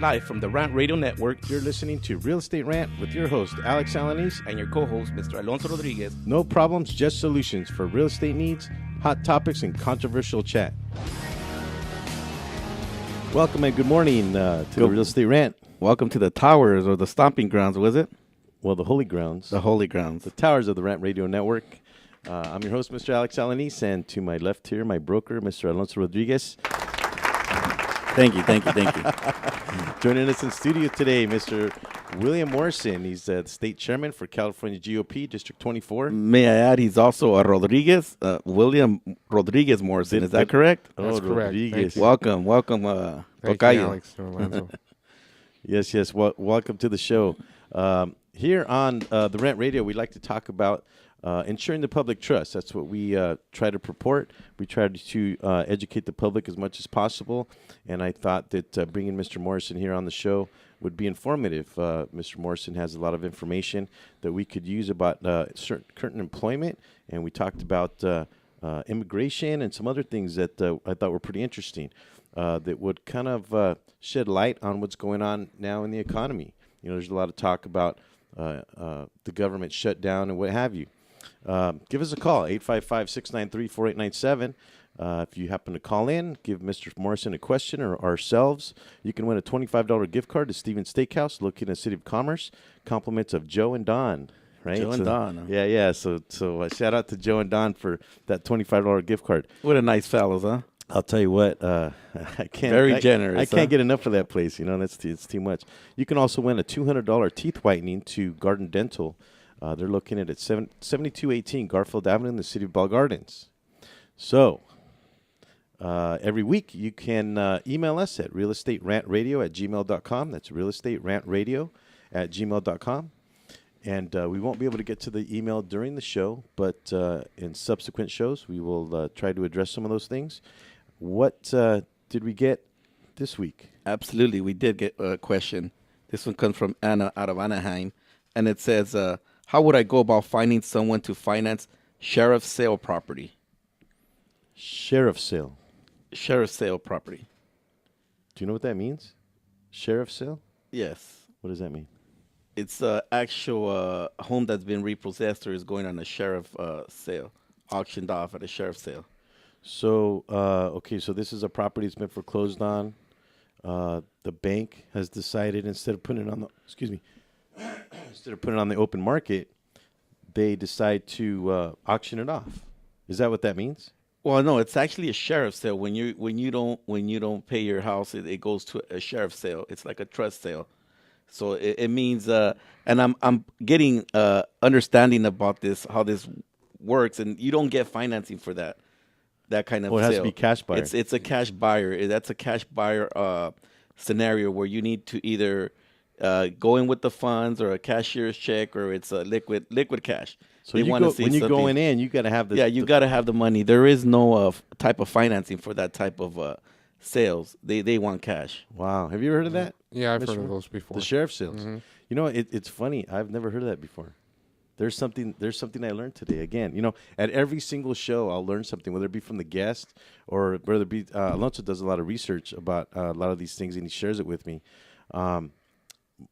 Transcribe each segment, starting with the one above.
Live from the Rant Radio Network, You're listening to Real Estate Rant with your host, Alex Alanis. and your co-host, Mr. Alonso Rodriguez. No problems, just solutions for real estate needs, hot topics, and controversial chat. Welcome and good morning to the Real Estate Rant. Welcome to the towers or the stomping grounds, was it? Well, the holy grounds. The holy grounds. The towers of the Rant Radio Network. I'm your host, Mr. Alex Alanis, and to my left here, my broker, Mr. Alonso Rodriguez. Thank you. Joining us in studio today, Mr. William Morrison. He's the state chairman for California GOP, District 24. May I add, he's also a Rodriguez, William Rodriguez Morrison. Is that correct? That's correct. Rodriguez. Welcome, Thank you, Tocayo. Alex Orlando. Yes. Welcome to the show. Here on the Rant Radio, we like to talk about ensuring the public trust. That's what we try to purport. We try to educate the public as much as possible. And I thought that bringing Mr. Morrison here on the show would be informative. Mr. Morrison has a lot of information that we could use about certain current employment. And we talked about immigration and some other things that I thought were pretty interesting that would kind of shed light on what's going on now in the economy. You know, there's a lot of talk about the government shutdown and what have you. Give us a call, 855-693-4897. If you happen to call in, give Mr. Morrison a question or ourselves. You can win a $25 gift card to Stevens Steakhouse located in the City of Commerce. Compliments of Joe and Don. Right? Joe and Don, huh? Yeah. So shout out to Joe and Don for that $25 gift card. What a nice fellows, huh? I'll tell you what, I can't. Very generous, I can't huh? get enough of that place. You know, it's too much. You can also win a $200 teeth whitening to Garden Dental. They're located at 7218 Garfield Avenue in the City of Bell Gardens. So, every week you can email us at realestaterantradio@gmail.com. That's realestaterantradio@gmail.com. And we won't be able to get to the email during the show, but in subsequent shows we will try to address some of those things. What did we get this week? Absolutely, we did get a question. This one comes from Anna out of Anaheim, and it says, how would I go about finding someone to finance sheriff's sale property? Sheriff's sale. Sheriff's sale property. Do you know what that means? Sheriff's sale? Yes. What does that mean? It's an actual home that's been repossessed or is going on a sheriff sale, auctioned off at a sheriff's sale. So, so this is a property that's been foreclosed on. The bank has decided instead of putting it on the open market, they decide to auction it off. Is that what that means? Well, no, it's actually a sheriff's sale. When you don't pay your house, it goes to a sheriff's sale. It's like a trust sale. So it means, and I'm getting understanding about this, how this works, and you don't get financing for that kind of Well, it sale. has to be cash buyer. It's a cash buyer. That's a cash buyer scenario where you need to either go in with the funds or a cashier's check, or it's a liquid cash. So when you're going in, you got to have the you got to have the money. There is no type of financing for that type of sales. They want cash. Wow, have you ever heard of that? Yeah, I've Mr. heard of those before. The sheriff's sales. You know, it's funny. I've never heard of that before. There's something I learned today. Again, you know, at every single show, I'll learn something, whether it be from the guest or whether it be Alonso does a lot of research about a lot of these things, and he shares it with me.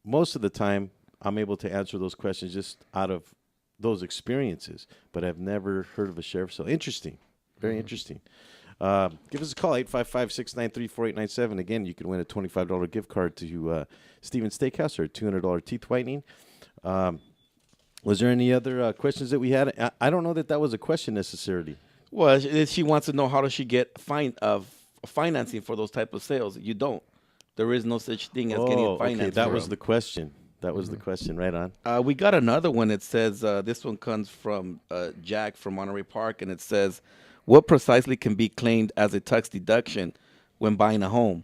Most of the time, I'm able to answer those questions just out of those experiences, but I've never heard of a sheriff's sale. Interesting. Very interesting. Give us a call, 855-693-4897. Again, you can win a $25 gift card to Stevens Steakhouse or a $200 teeth whitening. Was there any other questions that we had? I don't know that was a question necessarily. Well, she wants to know how does she get financing for those type of sales. You don't. There is no such thing as getting financing. Okay, that was the question. That was the question. Right on. We got another one. It says, this one comes from Jack from Monterey Park, and it says, what precisely can be claimed as a tax deduction when buying a home?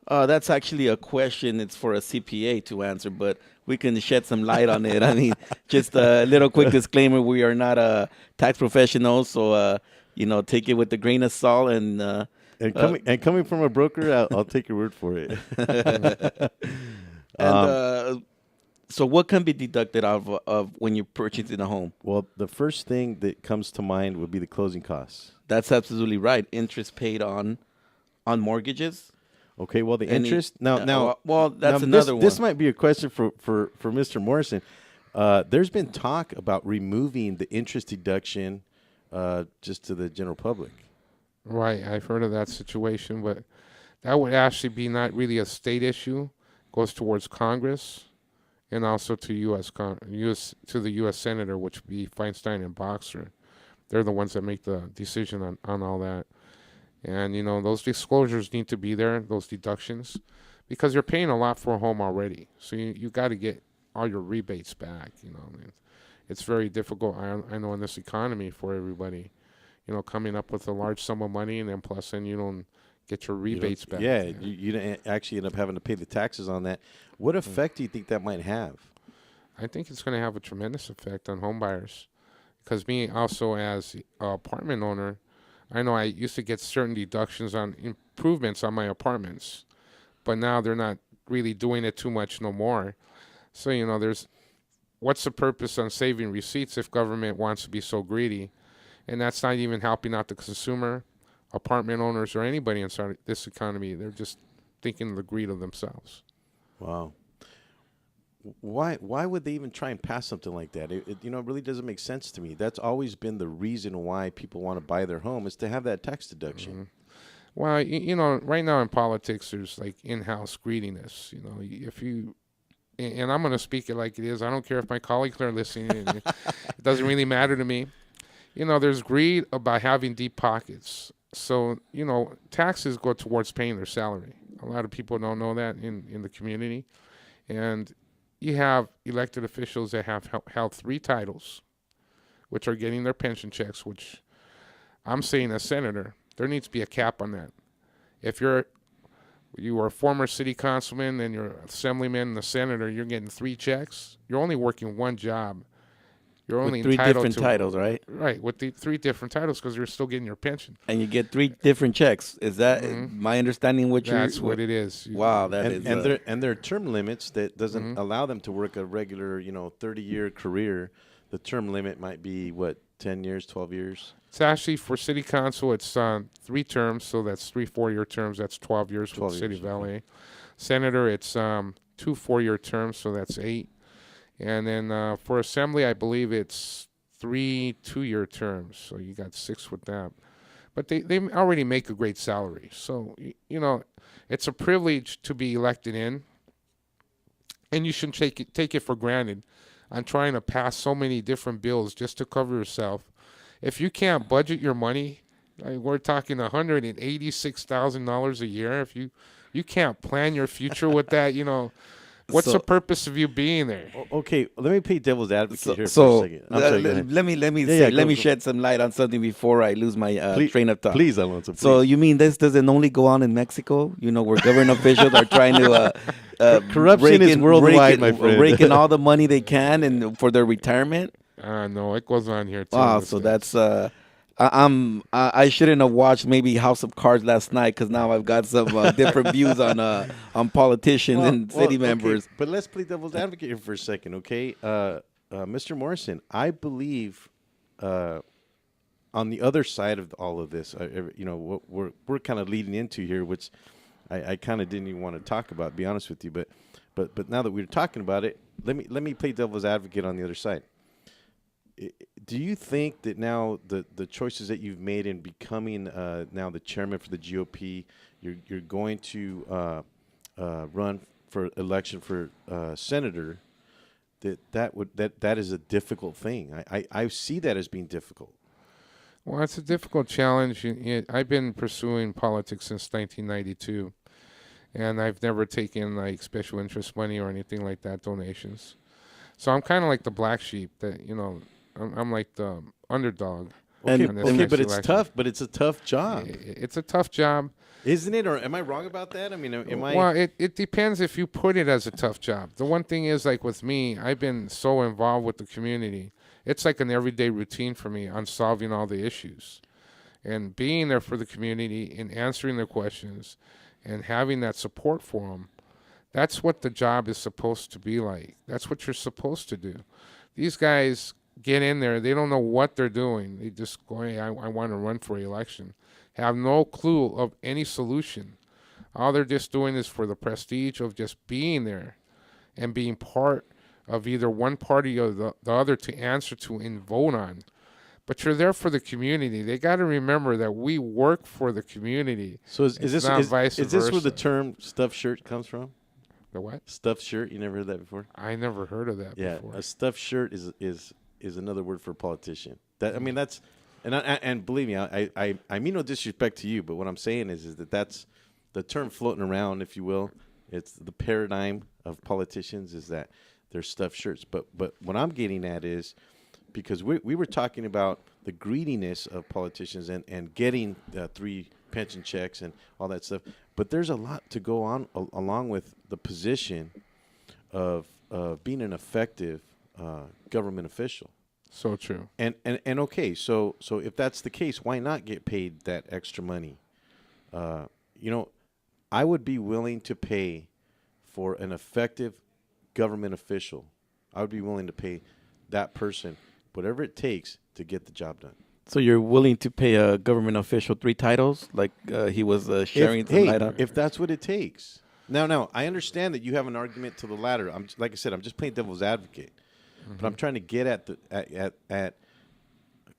That's actually a question. It's for a CPA to answer, but we can shed some light on it. I mean, just a little quick disclaimer: we are not tax professionals, so take it with a grain of salt. And coming from a broker, I'll take your word for it. So, what can be deducted out of when you're purchasing a home? Well, the first thing that comes to mind would be the closing costs. That's absolutely right. Interest paid on mortgages. Okay, well, the Any- interest now. well, that's now another this one. might be a question for Mr. Morrison. There's been talk about removing the interest deduction just to the general public. Right, I've heard of that situation, but that would actually be not really a state issue. Goes towards Congress and also to US to the U.S. Senator, which would be Feinstein and Boxer. They're the ones that make the decision on all that. And, those disclosures need to be there, those deductions, because you're paying a lot for a home already. So you got to get all your rebates back, I mean, it's very difficult, I know, in this economy for everybody, coming up with a large sum of money, and then plus then you don't get your rebates back. Yeah, you didn't actually end up having to pay the taxes on that. What effect do you think that might have? I think it's going to have a tremendous effect on home buyers, because me also as an apartment owner, I know I used to get certain deductions on improvements on my apartments, but now they're not really doing it too much no more. So, what's the purpose on saving receipts if government wants to be so greedy? And that's not even helping out the consumer, apartment owners, or anybody inside this economy. They're just thinking of the greed of themselves. Wow. Why would they even try and pass something like that? It really doesn't make sense to me. That's always been the reason why people want to buy their home, is to have that tax deduction. Mm-hmm. Well, right now in politics, there's like in-house greediness. If you, and I'm going to speak it like it is. I don't care if my colleagues are listening. It doesn't really matter to me. There's greed about having deep pockets. So, taxes go towards paying their salary. A lot of people don't know that in the community. And you have elected officials that have held 3 titles, which are getting their pension checks, which I'm saying as senator, there needs to be a cap on that. If you were a former city councilman and you're an assemblyman and a senator, you're getting 3 checks. You're only working one job. You're only With 3 entitled different titles, right? Right, with the 3 different titles, because you're still getting your pension. And you get 3 different checks. Is that my understanding? That's what it is. Wow, And there are term limits that doesn't allow them to work a regular 30-year career. The term limit might be 10 years, 12 years. It's actually for city council. It's 3 terms, so that's 3 4-year terms. That's 12 years 12 with the city years, of LA. Senator, it's 2 4-year terms, so that's 8. And then for assembly, I believe it's 3 2-year terms, so you got 6 with that. But they already make a great salary, so it's a privilege to be elected in, and you shouldn't take it for granted on trying to pass so many different bills just to cover yourself. If you can't budget your money, we're talking $186,000 a year. If you can't plan your future with that, what's the purpose of you being there? Okay, let me play devil's advocate here for a So second. I'm sorry, go ahead. let me go. shed some light on something before I lose my train of thought. Please, Alonso. Please. So you mean this doesn't only go on in Mexico? Where government officials are trying to corruption is worldwide, my friend. Raking all the money they can and for their retirement. No, it goes on here too. Wow, so that's I shouldn't have watched maybe House of Cards last night, because now I've got some different views on politicians and city members. But let's play devil's advocate here for a second, okay? Mr. Morrison, I believe on the other side of all of this, what we're kind of leading into here, which I kind of didn't even want to talk about, to be honest with you, but now that we're talking about it, let me play devil's advocate on the other side. Do you think that now the choices that you've made in becoming now the chairman for the GOP, you're going to run for election for senator, that is a difficult thing? I see that as being difficult. Well, it's a difficult challenge. I've been pursuing politics since 1992, and I've never taken like special interest money or anything like that, donations. So I'm kind of like the black sheep that, I'm like the underdog. Okay, on this next but it's election. tough. But it's a tough job, It's a tough job. isn't it? Or am I wrong about that? I mean, am I? Well, it depends if you put it as a tough job. The one thing is, like with me, I've been so involved with the community. It's like an everyday routine for me on solving all the issues and being there for the community and answering their questions and having that support for them. That's what the job is supposed to be like. That's what you're supposed to do. These guys get in there. They don't know what they're doing. They just go, hey, I want to run for election. Have no clue of any solution All they're just doing is for the prestige of just being there and being part of either one party or the other to answer to and vote on. But you're there for the community. They got to remember that we work for the community. So is It's this not vice is this where the versa. term stuffed shirt comes from? The what? Stuffed shirt. You never heard that before? I never heard of that Yeah, before. a stuffed shirt is another word for a politician. That I mean that's and believe me, I mean no disrespect to you, but what I'm saying is that that's the term floating around, if you will. It's the paradigm of politicians is that they're stuffed shirts. But what I'm getting at is because we were talking about the greediness of politicians and getting 3 pension checks and all that stuff. But there's a lot to go on along with the position of being an effective government official. So true. And okay, so if that's the case, why not get paid that extra money? I would be willing to pay for an effective government official. I would be willing to pay that person whatever it takes to get the job done. So you're willing to pay a government official 3 titles, like he was sharing tonight? If that's what it takes. Now, I understand that you have an argument to the latter. Like I said, I'm just playing devil's advocate, but I'm trying to get at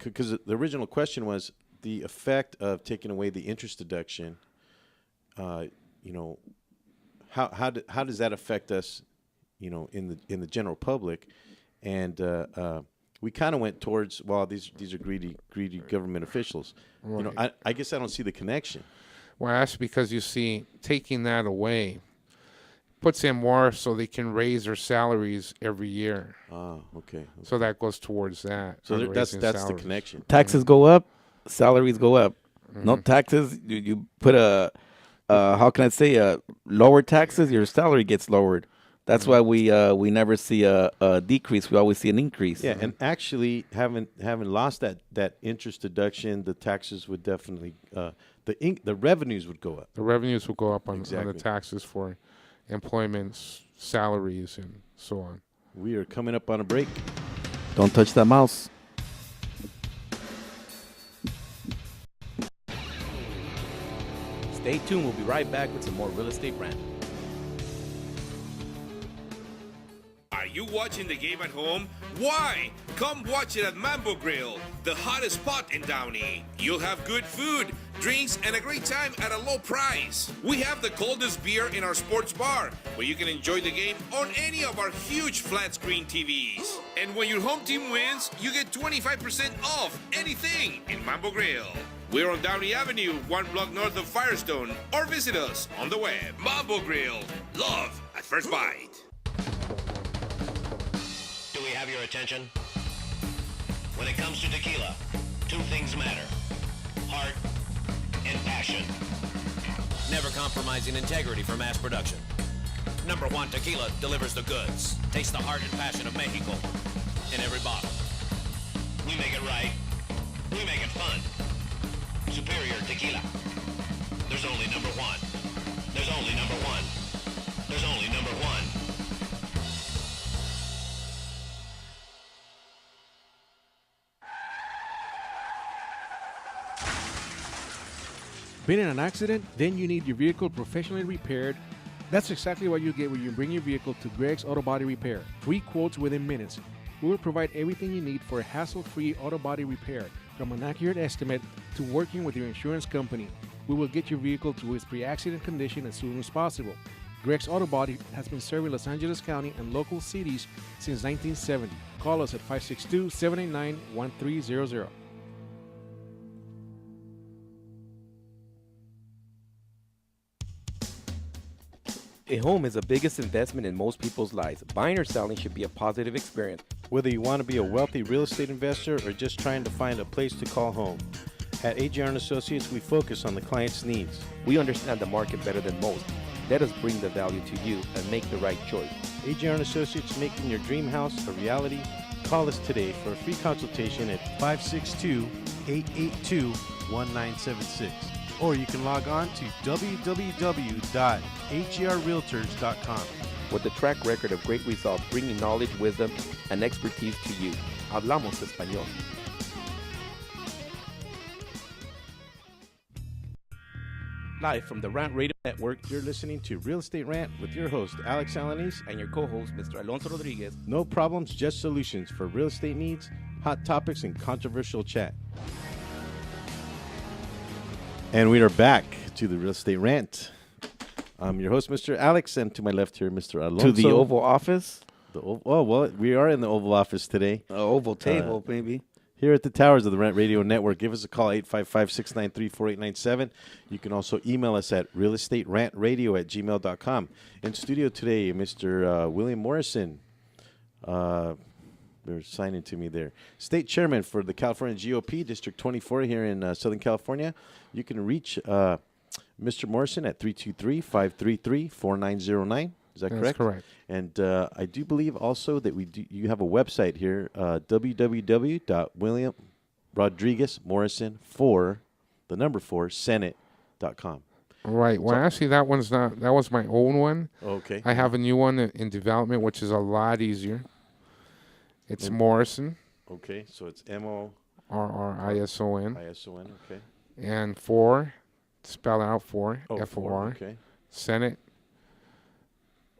because the original question was the effect of taking away the interest deduction. How does that affect us? In the general public, and we kind of went towards these are greedy government officials. Right. I guess I don't see the connection. Well, that's because you see, taking that away puts them more so they can raise their salaries every year. Oh, okay. So that goes towards that. So on that's raising the salaries. connection. Taxes go up, salaries go up. No taxes, you put how can I say, lower taxes, your salary gets lowered. That's why we never see a decrease. We always see an increase. Yeah, and actually, having lost that interest deduction, the taxes would definitely the revenues would go up. The revenues will go up on Exactly. the taxes for employments, salaries, and so on. We are coming up on a break. Don't touch that mouse. Stay tuned. We'll be right back with some more real estate rant. Are you watching the game at home? Why? Come watch it at Mambo Grill, the hottest spot in Downey. You'll have good food, drinks, and a great time at a low price. We have the coldest beer in our sports bar, where you can enjoy the game on any of our huge flat screen TVs. And when your home team wins, you get 25% off anything in Mambo Grill. We're on Downey Avenue, 1 block north of Firestone, or visit us on the web. Mambo Grill, love at first bite. Do we have your attention? When it comes to tequila, 2 things matter: heart and passion. Never compromising integrity for mass production. Number 1 Tequila delivers the goods. Taste the heart and passion of Mexico in every bottle. We make it right. We make it fun. Superior tequila. There's only number 1. There's only number 1. There's only number 1. Been in an accident? Then you need your vehicle professionally repaired. That's exactly what you get when you bring your vehicle to Greg's Auto Body Repair. 3 quotes within minutes. We will provide everything you need for a hassle-free auto body repair, from an accurate estimate to working with your insurance company. We will get your vehicle to its pre-accident condition as soon as possible. Greg's Auto Body has been serving Los Angeles County and local cities since 1970. Call us at 562-789-1300. A home is the biggest investment in most people's lives. Buying or selling should be a positive experience. Whether you want to be a wealthy real estate investor or just trying to find a place to call home, at AJR & Associates, we focus on the client's needs. We understand the market better than most. Let us bring the value to you and make the right choice. AJR & Associates, making your dream house a reality. Call us today for a free consultation at 562-882-1976. Or you can log on to www.agrrealtors.com. With a track record of great results, bringing knowledge, wisdom, and expertise to you. Hablamos español. Live from the Rant Radio Network. You're listening to Real Estate Rant with your host, Alex Alanis. And your co-host, Mr. Alonso Rodriguez. No problems, just solutions for real estate needs, hot topics, and controversial chat. And we are back to the Real Estate Rant. I'm your host, Mr. Alex, and to my left here, Mr. Alonso. To the Oval Office? We are in the Oval Office today. Oval table, maybe. Here at the towers of the Rant Radio Network. Give us a call, 855-693-4897. You can also email us at realestaterantradio@gmail.com. In studio today, Mr. William Morrison. They're signing to me there. State Chairman for the California GOP, District 24 here in Southern California. You can reach Mr. Morrison at 323-533-4909. Is that correct? That's correct. And I do believe also that you have a website here, www.WilliamRodriguezMorrison4Senate.com. Right. Well, actually, that was my own one. Okay. I have a new one in development, which is a lot easier. It's Morrison. Okay, so it's MO RRISON. ISON. Okay. And 4, spell out 4, FOR. Okay. Senate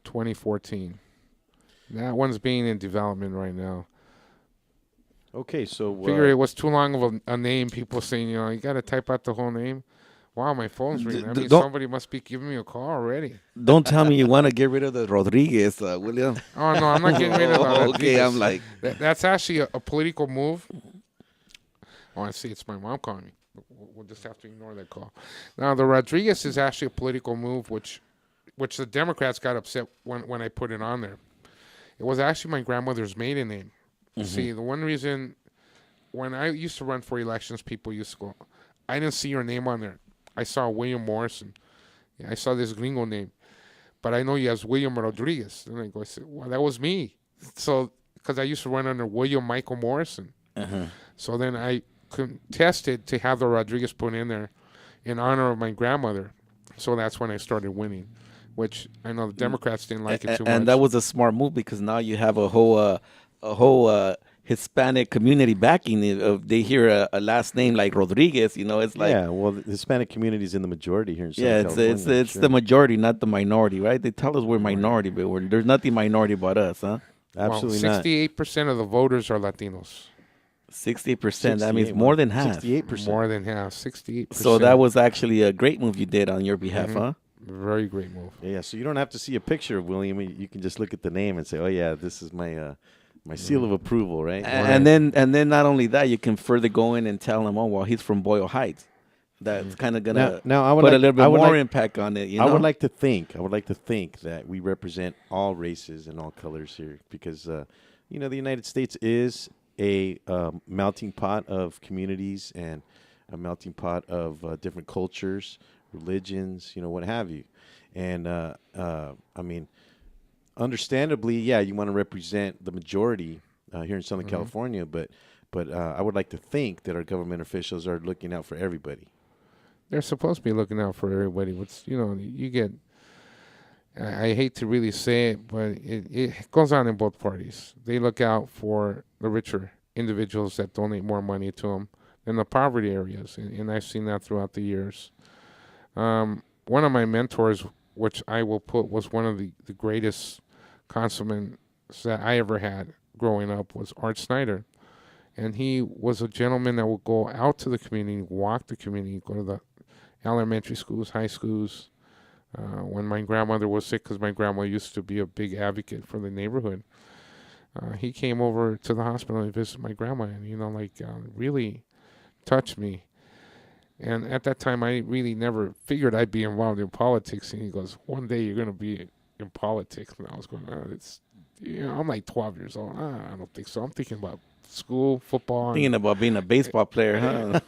2014. That one's being in development right now. Okay, so Figure it was too long of a name. People saying, you got to type out the whole name. Wow, my phone's ringing. I mean, somebody must be giving me a call already. Don't tell me you want to get rid of the Rodriguez, William. Oh, no, I'm not getting rid of that. Okay, I'm like... That's actually a political move. Oh, I see. It's my mom calling me. We'll just have to ignore that call. Now, the Rodriguez is actually a political move, which the Democrats got upset when I put it on there. It was actually my grandmother's maiden name. Mm-hmm. See, the one reason when I used to run for elections, people used to go, I didn't see your name on there. I saw William Morrison. Yeah, I saw this gringo name. But I know you as William Rodriguez. And I go, well, that was me. So, because I used to run under William Michael Morrison. Uh-huh. So then I contested to have the Rodriguez put in there in honor of my grandmother. So that's when I started winning, which I know the Democrats didn't like it too much. And that was a smart move because now you have a whole Hispanic community backing it. If they hear a last name like Rodriguez, it's like... Yeah, well, the Hispanic community is in the majority here in Southern California. It's the majority, not the minority, right? They tell us we're minority, but there's nothing minority about us, huh? Absolutely not. 68% of the voters are Latinos. 60%, that means more than half. 68%. More than half, 68%. So that was actually a great move you did on your behalf, huh? Very great move. Yeah, so you don't have to see a picture of William. You can just look at the name and say, oh, yeah, this is my seal of approval, right? And then not only that, you can further go in and tell him, oh, well, he's from Boyle Heights. That's kind of going to put a little bit more impact on it. I would like to think that we represent all races and all colors here because, the United States is a melting pot of communities and a melting pot of different cultures, religions, what have you. And, I mean, understandably, yeah, you want to represent the majority here in Southern California, but I would like to think that our government officials are looking out for everybody. They're supposed to be looking out for everybody. You get, I hate to really say it, but it goes on in both parties. They look out for the richer individuals that donate more money to them than the poverty areas, and I've seen that throughout the years. One of my mentors, which I will put was one of the greatest consummates that I ever had growing up, was Art Snyder. And he was a gentleman that would go out to the community, walk the community, go to the elementary schools, high schools. When my grandmother was sick, because my grandma used to be a big advocate for the neighborhood, he came over to the hospital and visited my grandma and, really touched me. And at that time, I really never figured I'd be involved in politics. And he goes, one day you're going to be in politics. And I was going, I'm like 12 years old. I don't think so. I'm thinking about school, football. Thinking about being a baseball player, huh?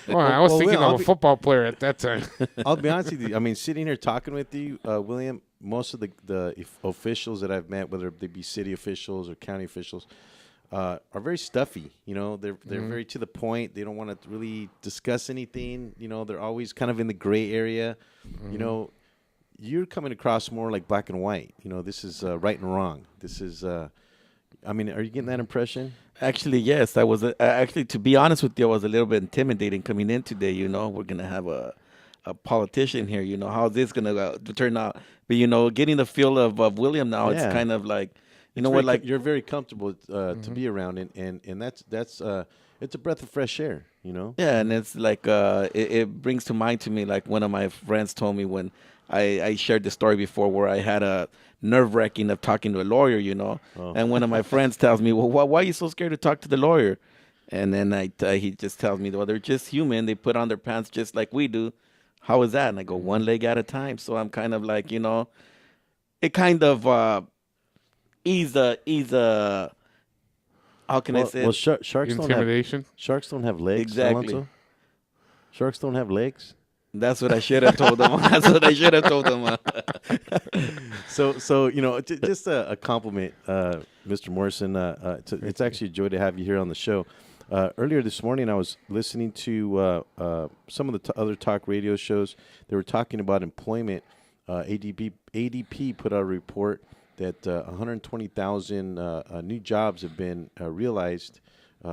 Well, I was thinking of a football player at that time. I'll be honest with you. I mean, sitting here talking with you, William, most of the officials that I've met, whether they be city officials or county officials, are very stuffy. They're very to the point. They don't want to really discuss anything. They're always kind of in the gray area. You're coming across more like black and white. This is right and wrong. This is. Are you getting that impression? Actually, yes. I was actually, to be honest with you, I was a little bit intimidating coming in today. We're gonna have a a politician here. You know, how's this gonna turn out? But getting the feel of William now, it's Yeah. kind of like, It's what, very like you're very comfortable to be around, and that's it's a breath of fresh air. yeah, and it's like it brings to mind to me like one of my friends told me when I shared the story before where I had a nerve wracking of talking to a lawyer, and one of my friends tells me, well, why are you so scared to talk to the lawyer? And then he just tells me, well, they're just human. They put on their pants just like we do. How is that? And I go, one leg at a time. So I'm kind of like, it kind of ease how can I say? Well, sharks don't have Intimidation. sharks don't have legs. Exactly. Alonso? Sharks don't have legs. That's what I should have told them. That's what I should have told them. So just a compliment, Mr. Morrison. It's actually a joy to have you here on the show. Earlier this morning, I was listening to some of the other talk radio shows. They were talking about employment. ADP put out a report that 120,000 new jobs have been realized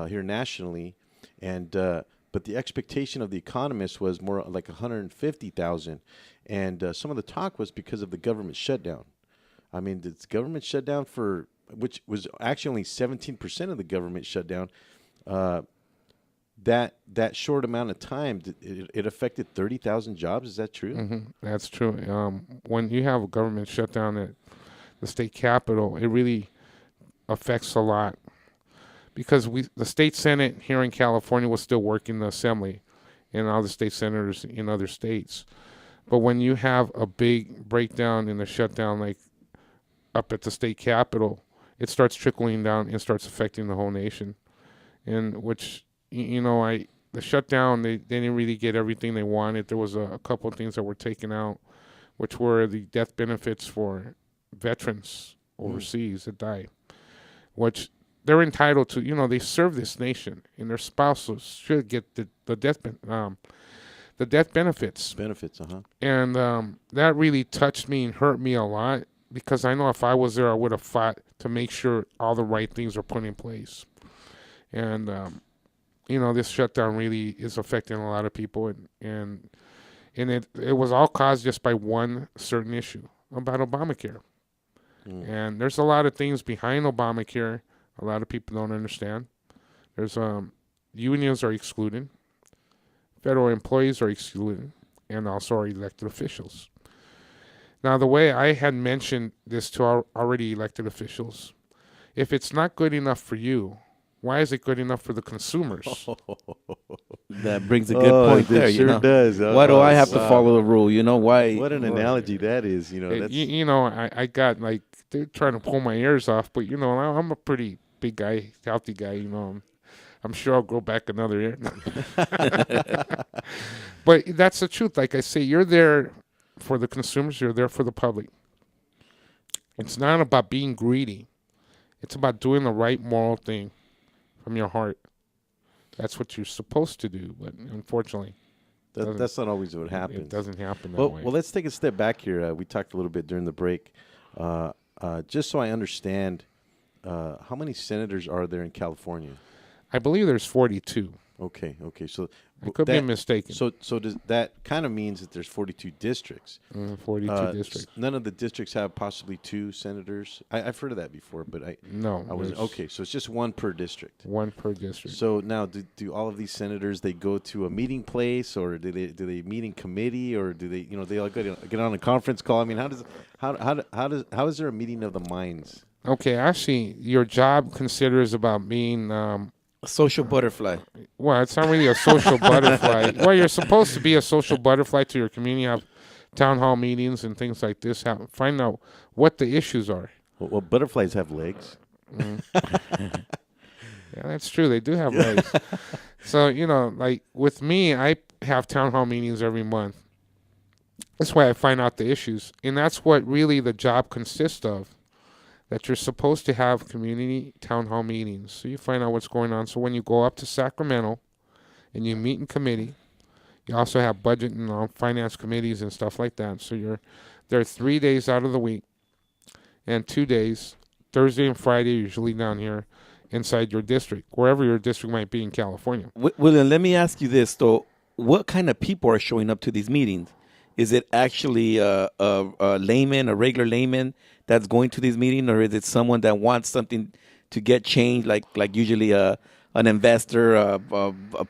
here nationally, and but the expectation of the economists was more like 150,000, and some of the talk was because of the government shutdown. I mean, the government shutdown which was actually only 17% of the government shutdown. That short amount of time, it affected 30,000 jobs. Is that true? Mm-hmm. That's true. When you have a government shutdown at the state capitol, it really affects a lot because the state senate here in California was still working the assembly and all the state senators in other states. But when you have a big breakdown in the shutdown, like up at the state capitol, it starts trickling down and starts affecting the whole nation. And which, the shutdown, they didn't really get everything they wanted. There was a couple of things that were taken out, which were the death benefits for veterans overseas that died, which they're entitled to. They serve this nation, and their spouses should get the death benefits. Benefits, And that really touched me and hurt me a lot because I know if I was there, I would have fought to make sure all the right things are put in place. And this shutdown really is affecting a lot of people, and it was all caused just by one certain issue about Obamacare. And there's a lot of things behind Obamacare a lot of people don't understand. There's unions are excluded, federal employees are excluded, and also our elected officials. Now, the way I had mentioned this to our already elected officials, if it's not good enough for you, why is it good enough for the consumers? That brings a good point there. Sure does. Why do I have to follow the rule? Why? What an analogy that is. That's I got like they're trying to pull my ears off, but I'm a pretty big guy, healthy guy. I'm sure I'll grow back another ear. But that's the truth. Like I say, you're there for the consumers. You're there for the public. It's not about being greedy. It's about doing the right moral thing from your heart. That's what you're supposed to do, but unfortunately, that's not always what happens. It doesn't happen that way. Well, let's take a step back here. We talked a little bit during the break, just so I understand. How many senators are there in California? I believe there's 42. Okay. So I could be mistaken. So does that kind of means that there's 42 districts? 42 districts. None of the districts have possibly 2 senators. I've heard of that before, but I was okay. So it's just 1 per district. 1 per district. So now, do all of these senators they go to a meeting place, or do they meet in committee, or do they they all get on a conference call? I mean, how is there a meeting of the minds? Okay, actually, your job considers about being a social butterfly. Well, it's not really a social butterfly. Well, you're supposed to be a social butterfly to your community, have town hall meetings and things like this, find out what the issues are. Well, butterflies have legs. Yeah, that's true. They do have legs. So, like with me, I have town hall meetings every month. That's why I find out the issues. And that's what really the job consists of. That you're supposed to have community town hall meetings. So you find out what's going on. So when you go up to Sacramento and you meet in committee, you also have budget and finance committees and stuff like that. So there are 3 days out of the week and 2 days, Thursday and Friday, usually down here inside your district, wherever your district might be in California. William, let me ask you this, though. what kind of people are showing up to these meetings? Is it actually a layman, a regular layman that's going to these meetings, or is it someone that wants something to get changed, like usually an investor, a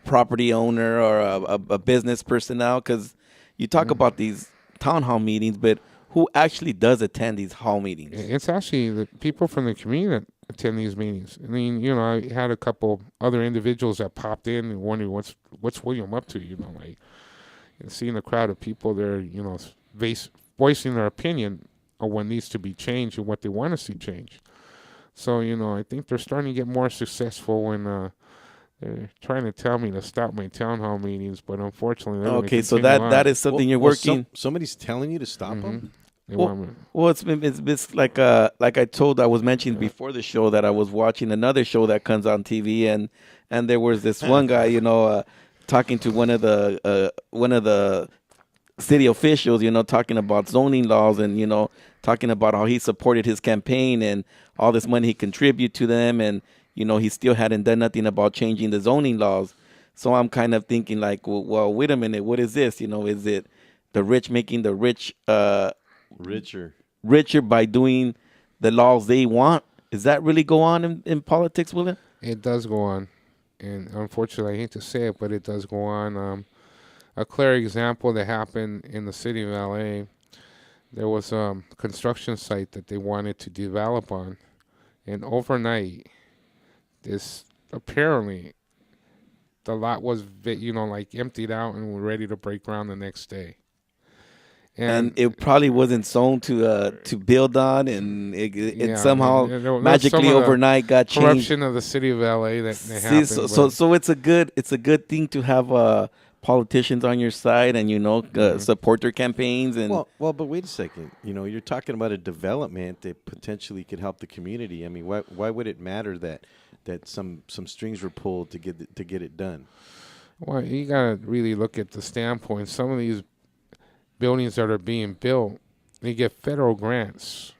property owner, or a business personnel? Because you talk about these town hall meetings, but who actually does attend these hall meetings? It's actually the people from the community that attend these meetings. I mean, I had a couple other individuals that popped in and wondered what's William up to, like seeing a crowd of people there, voicing their opinion on what needs to be changed and what they want to see changed. So, I think they're starting to get more successful when they're trying to tell me to stop my town hall meetings, but unfortunately, they're Okay, so continue on. that is something you're working. Somebody's telling you to stop them. They want me. Well, it's like I was mentioning before the show that I was watching another show that comes on TV, and there was this one guy, talking to one of the city officials, talking about zoning laws and talking about how he supported his campaign and all this money he contributed to them, and he still hadn't done nothing about changing the zoning laws. So I'm kind of thinking like, well, wait a minute, what is this? Is it the rich making the rich richer by doing the laws they want? Does that really go on in politics, William? It does go on, and unfortunately, I hate to say it, but it does go on. A clear example that happened in the city of LA, there was a construction site that they wanted to develop on, and overnight, apparently the lot was emptied out and were ready to break ground the next day. And it probably wasn't zoned to build on, and it somehow magically overnight got changed. Corruption of the city of LA that happened. So it's a good thing to have politicians on your side and support their campaigns and. Well, but wait a second. You're talking about a development that potentially could help the community. I mean, why would it matter that some strings were pulled to get it done? Well, you gotta really look at the standpoint. Some of these buildings that are being built, they get federal grants.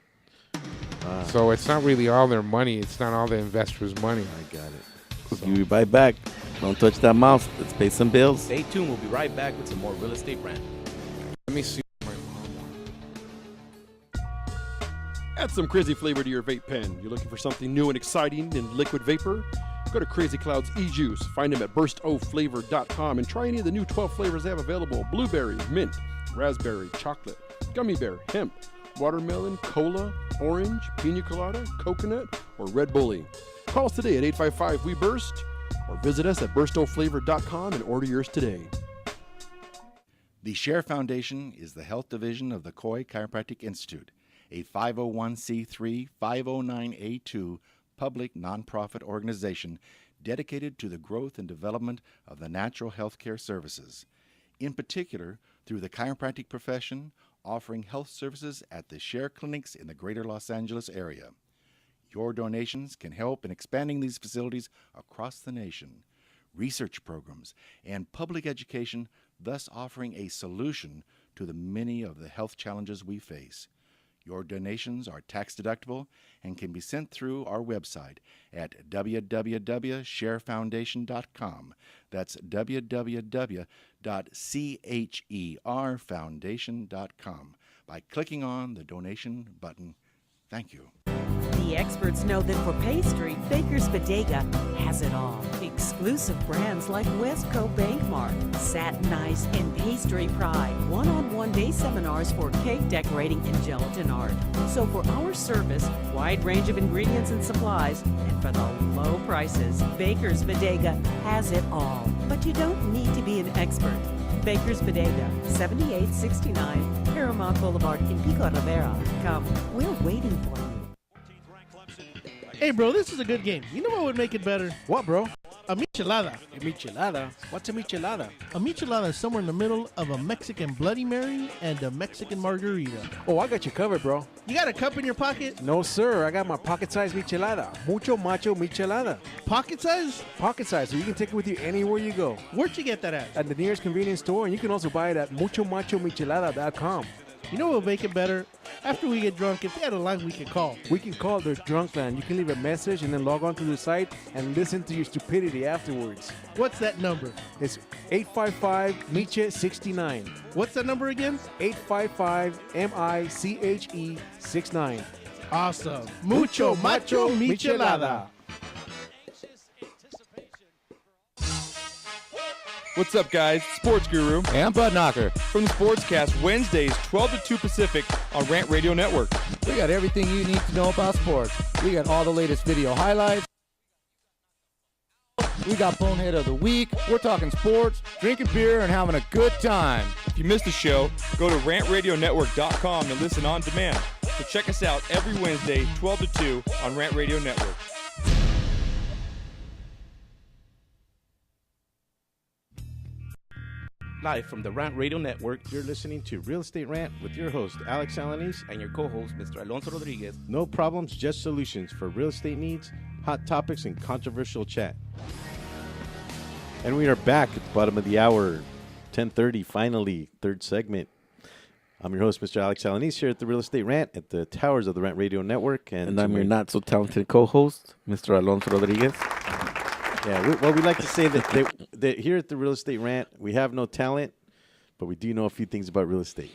So it's not really all their money. It's not all the investors' money. I got it. So. You be right back. Don't touch that mouse. Let's pay some bills. Stay tuned. We'll be right back with some more real estate rant. Let me see. Add some crazy flavor to your vape pen. You're looking for something new and exciting in liquid vapor? Go to Crazy Cloud's e-juice. Find them at burstoflavor.com and try any of the new 12 flavors they have available. Blueberry, mint, raspberry, chocolate, gummy bear, hemp, watermelon, cola, orange, pina colada, coconut, or red bully. Call us today at 855-WE-BURST or visit us at burstoflavor.com and order yours today. The Share Foundation is the health division of the Coy Chiropractic Institute, a 501c3 509A2 public nonprofit organization dedicated to the growth and development of the natural health care services, in particular through the chiropractic profession, offering health services at the Share clinics in the greater Los Angeles area. Your donations can help in expanding these facilities across the nation, research programs, and public education, thus offering a solution to the many of the health challenges we face. Your donations are tax deductible and can be sent through our website at www.sharefoundation.com. That's www.cherfoundation.com by clicking on the donation button. Thank you. The experts know that for pastry, Baker's Bodega has it all. Exclusive brands like Westco Bankmark, Satin Ice, and Pastry Pride. One-on-one day seminars for cake decorating and gelatin art. So for our service, wide range of ingredients and supplies, and for the low prices, Baker's Bodega has it all. But you don't need to be an expert. Baker's Bodega, 7869 Paramount Boulevard in Pico Rivera. Come, we're waiting for you. Hey, bro, this is a good game. You know what would make it better? What, bro? A michelada. A michelada? What's a michelada? A michelada is somewhere in the middle of a Mexican Bloody Mary and a Mexican margarita. Oh, I got you covered, bro. You got a cup in your pocket? No, sir. I got my pocket-sized michelada. Mucho macho michelada. Pocket size? Pocket size, so you can take it with you anywhere you go. Where'd you get that at? At the nearest convenience store, and you can also buy it at muchomachomichelada.com. You know what will make it better? After we get drunk, if they had a line we could call. We can call their drunk line. You can leave a message and then log on to the site and listen to your stupidity afterwards. What's that number? It's 855-MICHE-69. What's that number again? 855-MICHE-69. Awesome. Mucho macho michelada. What's up, guys? Sports Guru and Bud Knocker from the Sportscast, Wednesdays, 12 to 2 Pacific on Rant Radio Network. We got everything you need to know about sports. We got all the latest video highlights. We got Bonehead of the Week. We're talking sports, drinking beer, and having a good time. If you missed the show, go to rantradionetwork.com and listen on demand. So check us out every Wednesday, 12 to 2 on Rant Radio Network. Live from the Rant Radio Network, You're listening to Real Estate Rant with your host, Alex Alanis, And your co-host, Mr. Alonso Rodriguez. No problems, just solutions for real estate needs, hot topics, and controversial chat. And we are back at the bottom of the hour, 10:30, finally, third segment. I'm your host, Mr. Alex Alanis, here at the Real Estate Rant at the towers of the Rant Radio Network. And I'm your not-so-talented co-host, Mr. Alonso Rodriguez. Yeah, we like to say that here at the Real Estate Rant, we have no talent, but we do know a few things about real estate.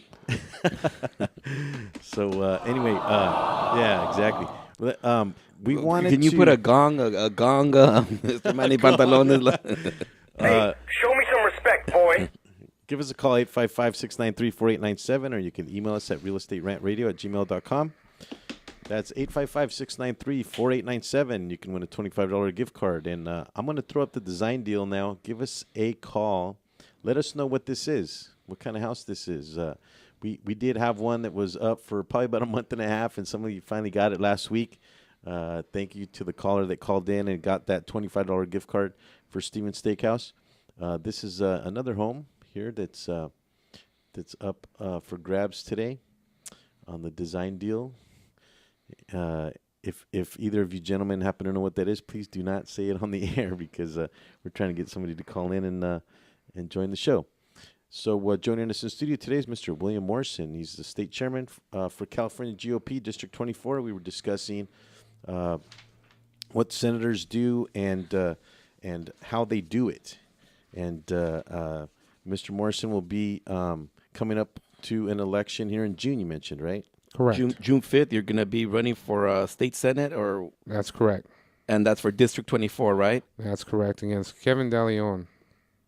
So anyway, yeah, exactly. We wanted Can you to put a gong, Mr. Manny Pantalones? Hey, show me some respect, boy. Give us a call, 855-693-4897, or you can email us at realestaterantradio@gmail.com. That's 855-693-4897. You can win a $25 gift card. And I'm going to throw up the design deal now. Give us a call. Let us know what this is, what kind of house this is. We did have one that was up for probably about a month and a half, and somebody finally got it last week. Thank you to the caller that called in and got that $25 gift card for Steven Steakhouse. This is another home here that's up for grabs today on the design deal. If either of you gentlemen happen to know what that is, please do not say it on the air because we're trying to get somebody to call in and join the show. So joining us in the studio today is Mr. William Morrison. He's the state chairman for California GOP District 24. We were discussing what senators do and how they do it. And Mr. Morrison will be coming up to an election here in June, you mentioned, right? Correct. June 5th, you're going to be running for state senate, or That's correct. And that's for District 24, right? That's correct, against Kevin DeLeon.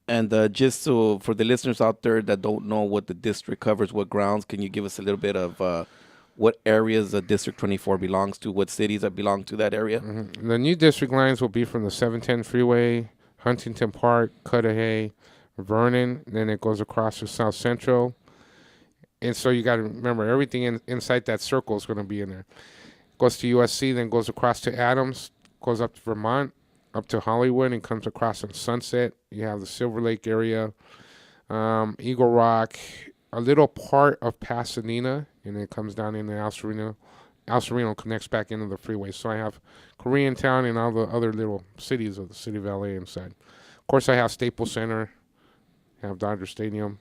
And just so for the listeners out there that don't know what the district covers, what grounds, can you give us a little bit of what areas District 24 belongs to, what cities that belong to that area? Mm-hmm. The new district lines will be from the 710 freeway, Huntington Park, Cudahy, Vernon, then it goes across to South Central. And so you got to remember, everything inside that circle is going to be in there. Goes to USC, then goes across to Adams, goes up to Vermont, up to Hollywood, and comes across on Sunset. You have the Silver Lake area, Eagle Rock, a little part of Pasadena, and it comes down into El Sereno. El Sereno connects back into the freeway. So I have Koreatown and all the other little cities of the city of LA inside. Of course, I have Staples Center, I have Dodger Stadium.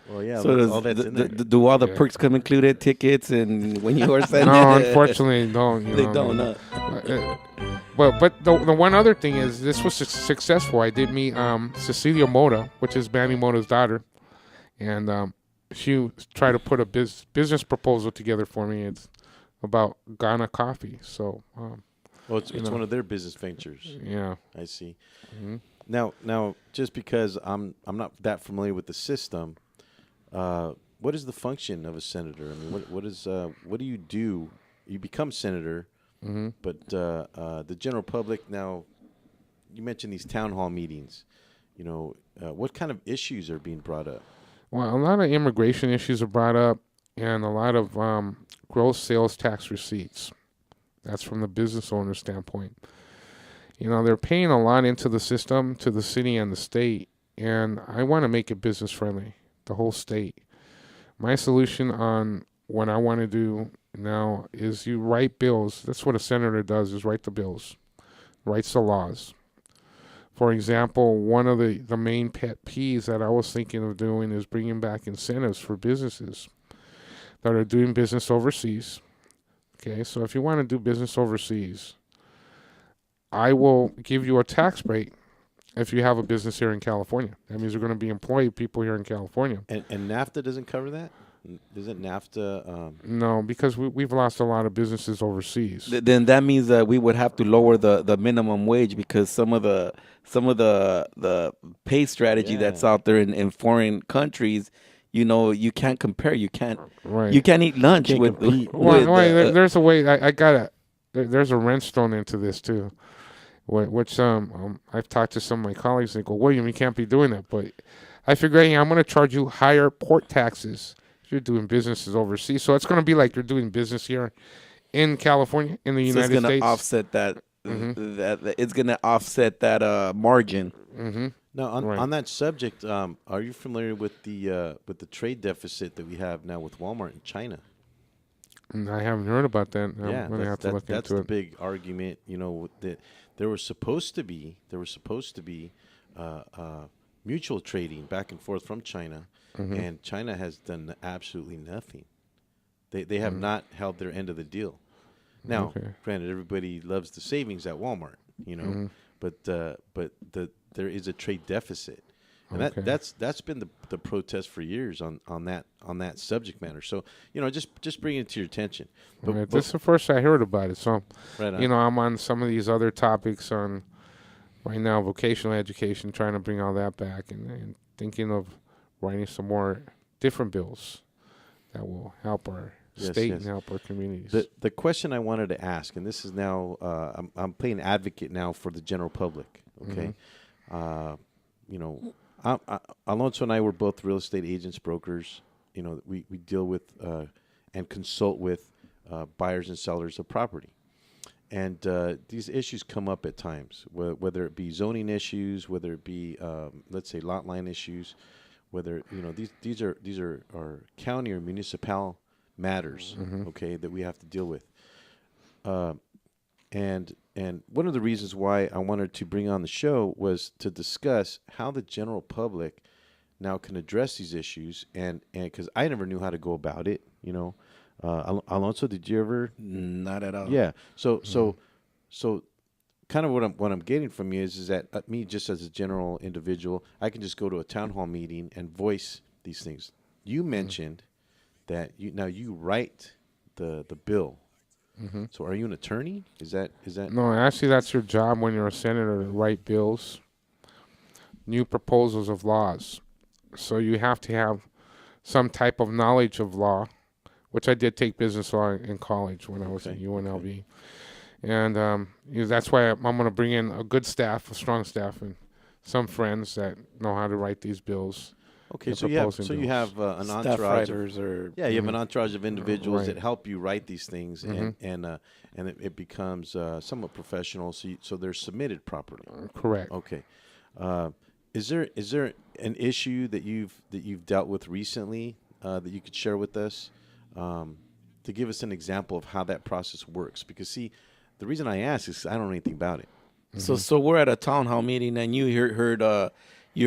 Well, yeah. So all that's in there. do all the perks come included? Tickets and when you are sending? No, unfortunately, don't. They don't. But the one other thing is this was successful. I did meet Cecilia Mota, which is Manny Mota's daughter, and she tried to put a business proposal together for me. It's about Ghana coffee. So, well, it's one of their business ventures. Yeah, I see. Mm-hmm. Now, just because I'm not that familiar with the system. What is the function of a senator? I mean, what do you do? You become senator, mm-hmm. but the general public now. You mentioned these town hall meetings. You know, what kind of issues are being brought up? Well, a lot of immigration issues are brought up, and a lot of gross sales tax receipts. That's from the business owner standpoint. You know, they're paying a lot into the system, to the city and the state, and I want to make it business friendly. The whole state. My solution on what I want to do now is you write bills. That's what a senator does, is write the bills, writes the laws. For example, one of the main pet peeves that I was thinking of doing is bringing back incentives for businesses. that are doing business overseas. Okay, so if you want to do business overseas, I will give you a tax break if you have a business here in California. That means you're going to be employing people here in California. And NAFTA doesn't cover that? Isn't NAFTA? No, because we've lost a lot of businesses overseas. Then that means that we would have to lower the minimum wage, because some of the pay strategy that's out there in foreign countries, you can't compare. You can't eat lunch with. There's a way. There's a wrench thrown into this too, which I've talked to some of my colleagues. They go, William, you can't be doing that. But I figure, hey, I'm going to charge you higher port taxes if you're doing businesses overseas. So it's going to be like you're doing business here in California, in the United States. It's going to offset that. That it's going to offset that margin. Mm-hmm. Now, on that subject, are you familiar with the trade deficit that we have now with Walmart in China? I haven't heard about that. Yeah, I'm going to have to look that's into the it. big argument. That there was supposed to be mutual trading back and forth from China, and China has done absolutely nothing. They have not held their end of the deal. Now, granted, everybody loves the savings at Walmart, but there is a trade deficit, and that's been the protest for years on that subject matter. So just bring it to your attention. But This is the first I heard about it. So right on. I'm on some of these other topics on right now, vocational education, trying to bring all that back, and thinking of writing some more different bills that will help our state and help our communities. The question I wanted to ask, and this is now I'm playing advocate now for the general public. Okay, Alonso and I were both real estate agents, brokers. We deal with and consult with buyers and sellers of property. And these issues come up at times, whether it be zoning issues, whether it be, let's say, lot line issues, whether these are county or municipal matters, okay, that we have to deal with. And one of the reasons why I wanted to bring on the show was to discuss how the general public now can address these issues, and because I never knew how to go about it, Alonso, did you ever? Not at all. Yeah. So kind of what I'm getting from you is that me, just as a general individual, I can just go to a town hall meeting and voice these things. You mentioned that you write the bill. So are you an attorney? Is that? No, actually, that's your job when you're a senator, to write bills, new proposals of laws. So you have to have some type of knowledge of law, which I did take business law in college when I was at UNLV. And that's why I'm going to bring in a good staff, a strong staff, and some friends that know how to write these bills. Okay, so you have an entourage you have an entourage of individuals that help you write these things, and it becomes somewhat professional. So they're submitted properly. Correct. Okay. Is there an issue that you've dealt with recently that you could share with us to give us an example of how that process works? Because see, the reason I ask is I don't know anything about it. So we're at a town hall meeting, and you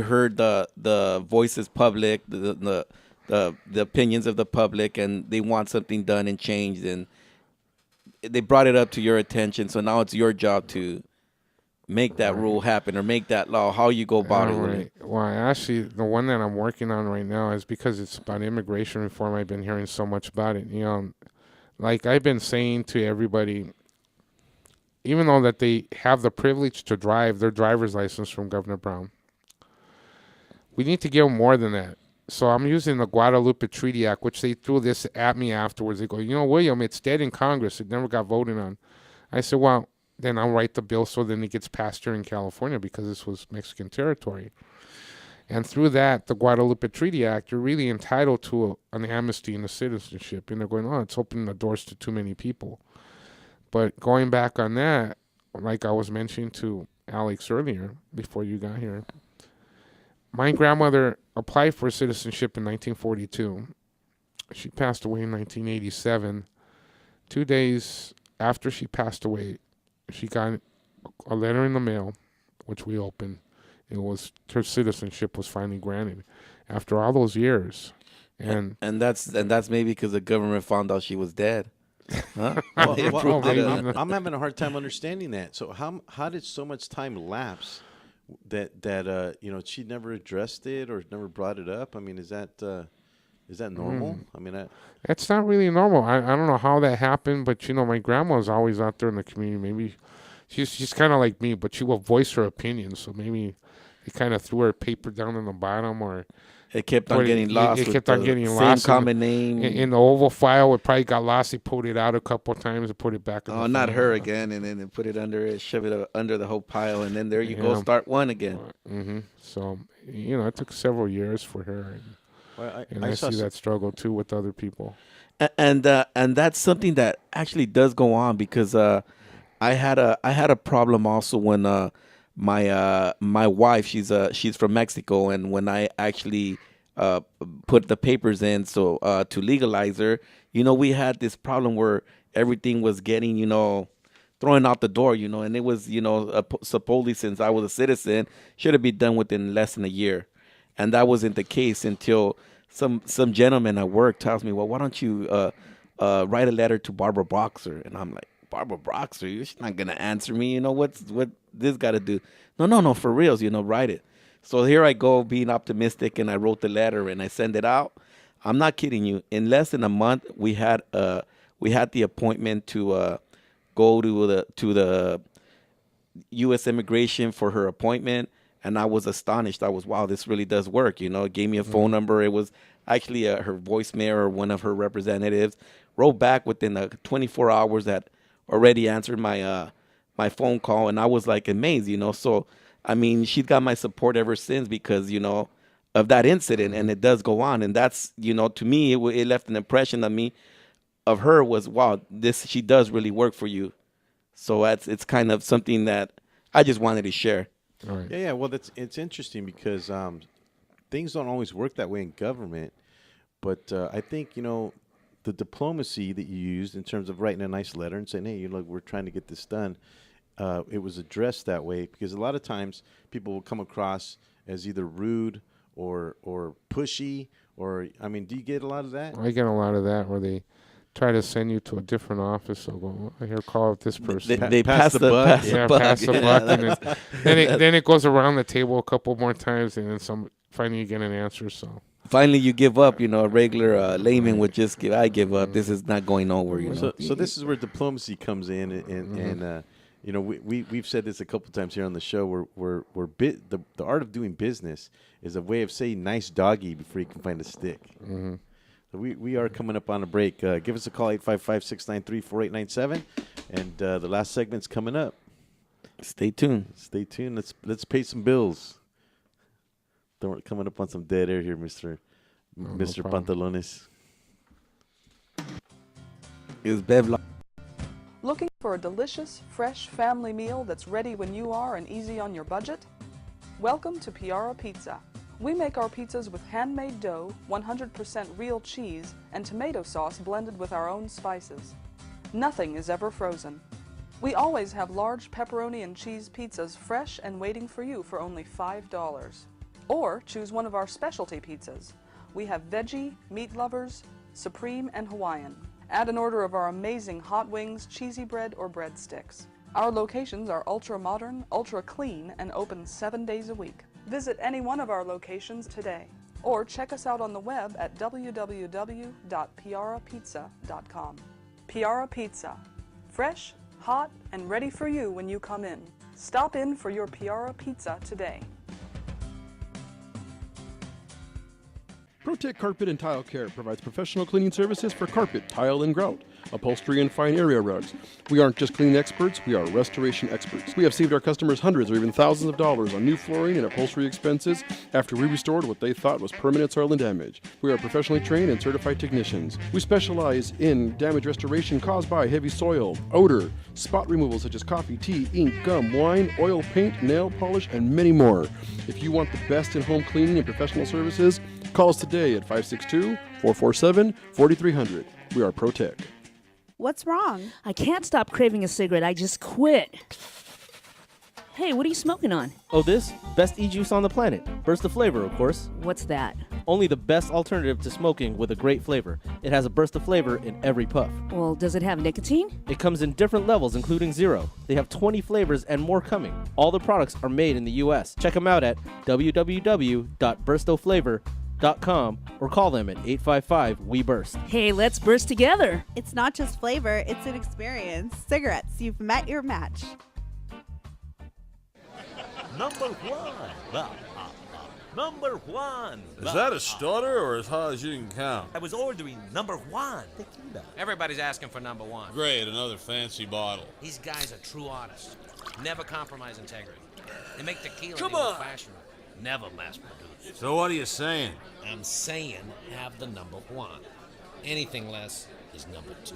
heard the voices public, the opinions of the public, and they want something done and changed, and they brought it up to your attention. So now it's your job to make that rule happen or make that law. How you go about it? Well, actually, the one that I'm working on right now is because it's about immigration reform. I've been hearing so much about it. Like I've been saying to everybody, even though that they have the privilege to drive their driver's license from Governor Brown, we need to give them more than that. So I'm using the Guadalupe Treaty Act, which they threw this at me afterwards. They go, William, it's dead in Congress. It never got voted on. I said, well, then I'll write the bill so then it gets passed here in California because this was Mexican territory. And through that, the Guadalupe Treaty Act, you're really entitled to an amnesty and a citizenship. And they're going, it's opening the doors to too many people. But going back on that, like I was mentioning to Alex earlier, before you got here, my grandmother applied for citizenship in 1942. She passed away in 1987. 2 days after she passed away, she got a letter in the mail, which we opened. It was her citizenship was finally granted after all those years. And that's maybe because the government found out she was dead. Huh? I'm having a hard time understanding that. So how did so much time lapse that she never addressed it or never brought it up? I mean, is that normal? I mean, it's not really normal. I don't know how that happened, but my grandma's always out there in the community. Maybe she's kind of like me, but she will voice her opinion. So maybe they kind of threw her paper down in the bottom, or it kept on getting lost. It kept on getting same lost. Common name in the oval file. It probably got lost. They pulled it out a couple of times and put it back. Oh, not her again, and then they put it under it, shove it under the whole pile, and then there you go, start one again. Mm-hmm. So it took several years for her. And I see that struggle too with other people. And that's something that actually does go on, because I had a problem also when my wife, she's from Mexico, and when I actually put the papers in to legalize her, we had this problem where everything was getting thrown out the door, and it was supposedly, since I was a citizen, should have been done within less than a year. And that wasn't the case until some gentleman at work tells me, well, why don't you write a letter to Barbara Boxer? And I'm like, Barbara Boxer? She's not going to answer me. What this got to do? No, for reals, write it. So here I go being optimistic, and I wrote the letter and I send it out. I'm not kidding you. In less than a month, we had the appointment to go to the U.S. Immigration for her appointment. And I was astonished. I was, wow, this really does work. It gave me a phone number. It was actually her voicemail or one of her representatives wrote back within 24 hours that already answered my phone call. And I was like amazed, So, I mean, she's got my support ever since because, of that incident. And it does go on. And that's, to me, it left an impression on me of her was, wow, she does really work for you. So it's kind of something that I just wanted to share. Right. Yeah. Well, it's interesting because things don't always work that way in government. But I think the diplomacy that you used in terms of writing a nice letter and saying, "Hey, we're trying to get this done." It was addressed that way because a lot of times people will come across as either rude or pushy. Or do you get a lot of that? I get a lot of that where they try to send you to a different office. So go here, call up this person. They pass the buck. Pass the buck, and then it goes around the table a couple more times, and then finally you get an answer. So finally you give up. A regular layman would just I give up. This is not going nowhere. So this is where diplomacy comes in, and we've said this a couple times here on the show. The art of doing business is a way of saying nice doggy before you can find a stick. Mm-hmm. So we are coming up on a break. Give us a call, 855-693-4897. And the last segment's coming up. Stay tuned. Let's pay some bills. We're coming up on some dead air here, Mr. Pantalones. Is Bev Looking for a delicious, fresh family meal that's ready when you are and easy on your budget? Welcome to Piara Pizza. We make our pizzas with handmade dough, 100% real cheese, and tomato sauce blended with our own spices. Nothing is ever frozen. We always have large pepperoni and cheese pizzas fresh and waiting for you for only $5. Or choose one of our specialty pizzas. We have veggie, meat lovers, supreme, and Hawaiian. Add an order of our amazing hot wings, cheesy bread, or breadsticks. Our locations are ultra modern, ultra clean, and open 7 days a week. Visit any one of our locations today, or check us out on the web at www.piarapizza.com. Piara Pizza. Fresh, hot, and ready for you when you come in. Stop in for your Piara Pizza today. ProTech Carpet and Tile Care provides professional cleaning services for carpet, tile, and grout, upholstery, and fine area rugs. We aren't just cleaning experts, we are restoration experts. We have saved our customers hundreds or even thousands of dollars on new flooring and upholstery expenses after we restored what they thought was permanent soil and damage. We are professionally trained and certified technicians. We specialize in damage restoration caused by heavy soil, odor, spot removal such as coffee, tea, ink, gum, wine, oil, paint, nail polish, and many more. If you want the best in-home cleaning and professional services, call us today at 562-447-4300. We are ProTech. What's wrong? I can't stop craving a cigarette. I just quit. Hey, what are you smoking on? Oh, this? Best e-juice on the planet. Burst of flavor, of course. What's that? Only the best alternative to smoking with a great flavor. It has a burst of flavor in every puff. Well, does it have nicotine? It comes in different levels, including 0. They have 20 flavors and more coming. All the products are made in the U.S. Check them out at www.burstoflavor.com or call them at 855-WE-BURST. Hey, let's burst together. It's not just flavor, it's an experience. Cigarettes, you've met your match. Number one. Number one. Is that a stutter or as high as you can count? I was ordering number one tequila. Everybody's asking for number one. Great, another fancy bottle. These guys are true artists. Never compromise integrity. They make tequila Come the on. old-fashioned way. Never mass-produced. So what are you saying? I'm saying have the number one. Anything less is number two.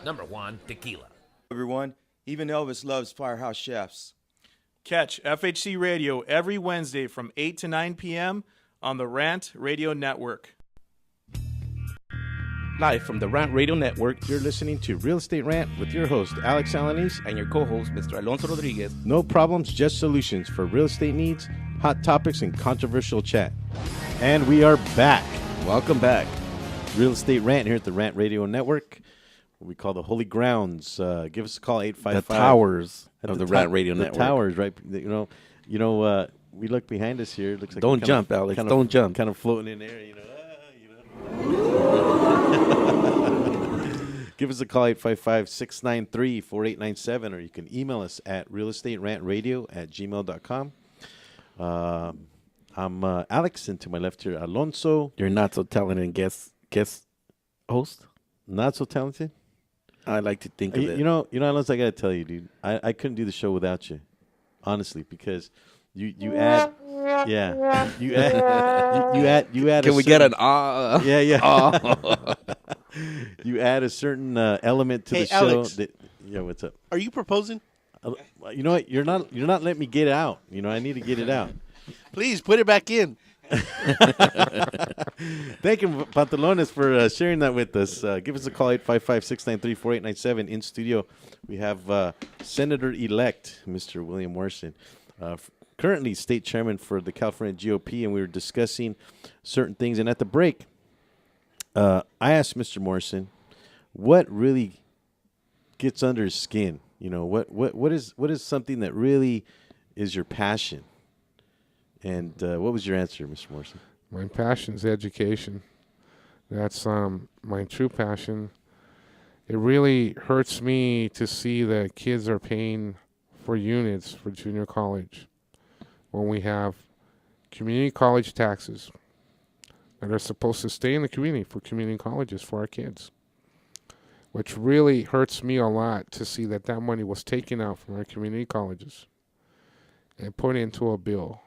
Number one tequila. Everyone, even Elvis loves Firehouse Chefs. Catch FHC Radio every Wednesday from 8 to 9 p.m. on the Rant Radio Network. Live from the Rant Radio Network, You're listening to Real Estate Rant with your host, Alex Alanis, and your co-host, Mr. Alonso Rodriguez. No problems, just solutions for real estate needs, hot topics, and controversial chat. And we are back. Welcome back. Real Estate Rant here at the Rant Radio Network, what we call the Holy Grounds. Give us a call, 855. The towers At of the Rant Radio Network. The towers, right? You know. We look behind us here. It looks like Don't jump, Alex. Don't jump. Kind of floating in there, Give us a call, 855-693-4897, or you can email us at realestaterantradio@gmail.com. I'm Alex, and to my left here, Alonso. You're not so talented guest host. Not so talented? I like to think of it. You know, Alonso, I got to tell you, dude, I couldn't do the show without you, honestly, because you add... Yeah, you add. Can we get an ah? Yeah. Ah. You add a certain element to the show. Alex. What's up? Are you proposing? You know what? You're not letting me get it out. I need to get it out. Please put it back in. Thank you, Pantalones, for sharing that with us. Give us a call, 855-693-4897. In studio, we have Senator-elect Mr. William Morrison, currently state chairman for the California GOP, and we were discussing certain things. And at the break, I asked Mr. Morrison, what really gets under his skin? What is something that really is your passion? And what was your answer, Mr. Morrison? My passion is education. That's my true passion. It really hurts me to see that kids are paying for units for junior college when we have community college taxes that are supposed to stay in the community for community colleges for our kids. Which really hurts me a lot to see that money was taken out from our community colleges and put into a bill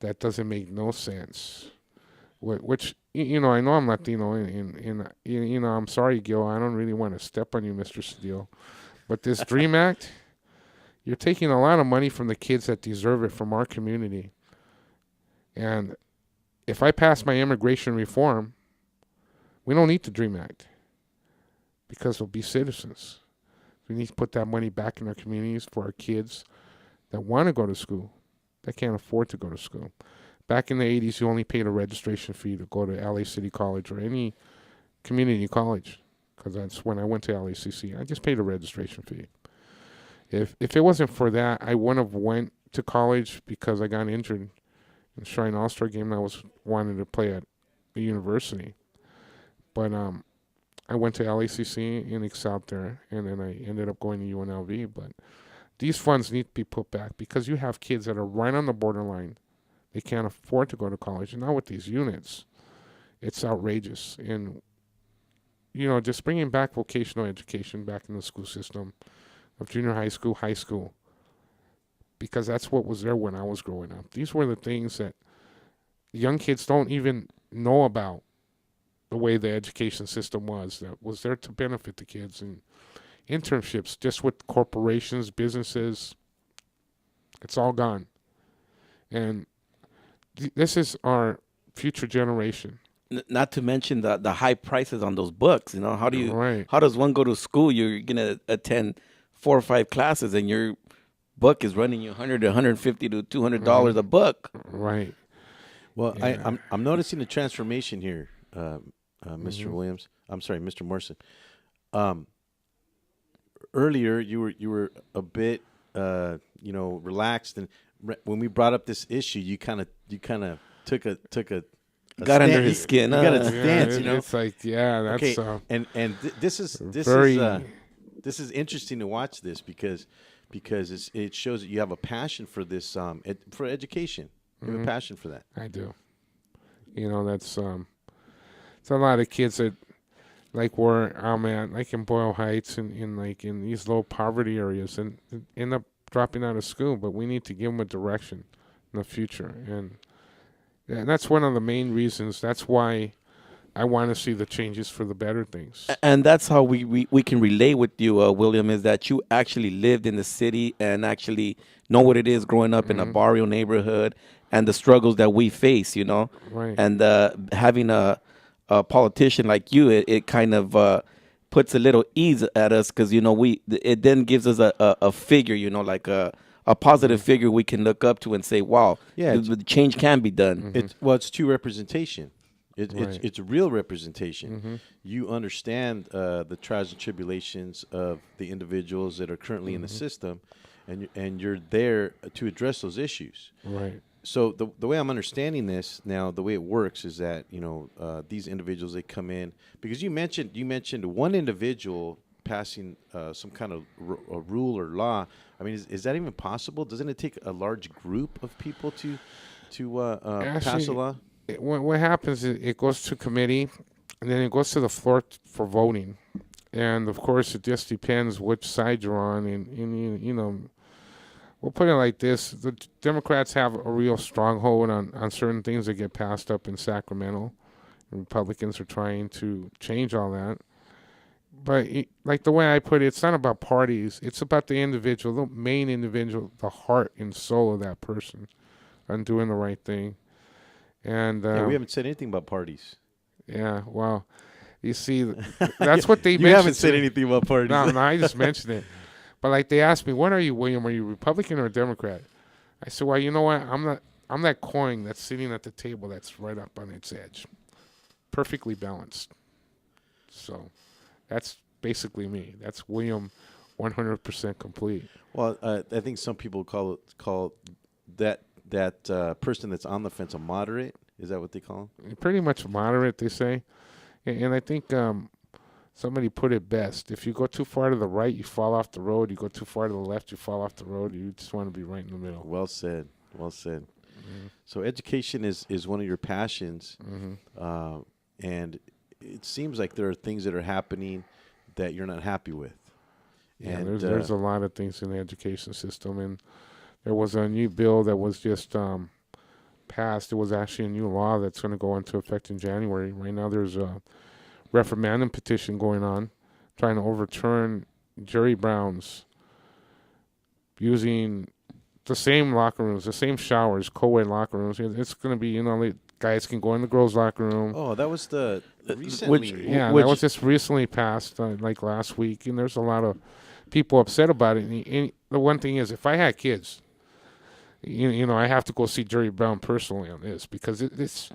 that doesn't make no sense. Which, I know I'm Latino, and I'm sorry, Gil, I don't really want to step on you, Mr. Steele, but this DREAM Act, you're taking a lot of money from the kids that deserve it from our community. And if I pass my immigration reform, we don't need the DREAM Act because we'll be citizens. We need to put that money back in our communities for our kids that want to go to school, that can't afford to go to school. Back in the 80s, you only paid a registration fee to go to LA City College or any community college, because that's when I went to LACC. I just paid a registration fee. If it wasn't for that, I wouldn't have went to college because I got injured in the Shrine All-Star game. I wanted to play at the university. But I went to LACC and excelled there, and then I ended up going to UNLV. But these funds need to be put back because you have kids that are right on the borderline. They can't afford to go to college. And now with these units, it's outrageous. And, just bringing back vocational education back in the school system of junior high school, because that's what was there when I was growing up. These were the things that young kids don't even know about, the way the education system was, that was there to benefit the kids. And internships just with corporations, businesses, it's all gone. And this is our future generation. Not to mention the high prices on those books. You know, how do you Right. how does one go to school? You're gonna attend 4 or 5 classes, and your book is running you $100 to $150 to $200 a book. Right. Well, Yeah. I'm noticing a transformation here, mister Mhm. Williams. I'm sorry, Mr. Morrison. Earlier, you were a bit, relaxed, and when we brought up this issue, you kind of took a Got under stand- his skin. You got a Yeah, stance, It's like, yeah, that's okay, this is very- this is interesting to watch this because it shows that you have a passion for this for education. You have a Mhm. passion for that. I do. That's it's a lot of kids that like where I'm at, like in Boyle Heights and in these low poverty areas, and end up dropping out of school. But we need to give them a direction in the future, and that's one of the main reasons. That's why I want to see the changes for the better things. And that's how we can relate with you, William, is that you actually lived in the city and actually know what it is growing up in a barrio neighborhood and the struggles that we face, Right. And having a politician like you, it kind of puts a little ease at us because, it then gives us a figure, like a positive figure we can look up to and say, wow, Yeah, the change can be done. It's true representation. Right. It's real representation. Mhm. You understand the trials and tribulations of the individuals that are currently in the system, and you're there to address those issues. Right. So the way I'm understanding this now, the way it works is that these individuals, they come in because you mentioned one individual passing some kind of a rule or law. I mean, is that even possible? Doesn't it take a large group of people to pass a Actually, law? What happens is it goes to committee, and then it goes to the floor for voting. And, of course, it just depends which side you're on. And we'll put it like this. The Democrats have a real stronghold on certain things that get passed up in Sacramento. And Republicans are trying to change all that. But like the way I put it, it's not about parties. It's about the individual, the main individual, the heart and soul of that person on doing the right thing. And Yeah, we haven't said anything about parties. Yeah, well, you see, that's what they You mentioned. haven't said to me. anything about parties. No, I just mentioned it. But like they asked me, what are you, William? Are you Republican or a Democrat? I said, well, you know what? I'm that coin that's sitting at the table that's right up on its edge, perfectly balanced. So that's basically me. That's William, 100% complete. Well, I think some people call that person that's on the fence a moderate. Is that what they call him? Pretty much moderate, they say. And I think somebody put it best. If you go too far to the right, you fall off the road. You go too far to the left, you fall off the road. You just want to be right in the middle. Well said. Well said. So education is one of your passions. And it seems like there are things that are happening that you're not happy with. Yeah, And there's a lot of things in the education system. And there was a new bill that was just passed. It was actually a new law that's going to go into effect in January. Right now there's a referendum petition going on trying to overturn Jerry Brown's using the same locker rooms, the same showers, co-ed locker rooms. It's going to be, the guys can go in the girls' locker room. Oh, that was the recently. That was just recently passed, like last week. And there's a lot of people upset about it. And the one thing is, if I had kids, I have to go see Jerry Brown personally on this because this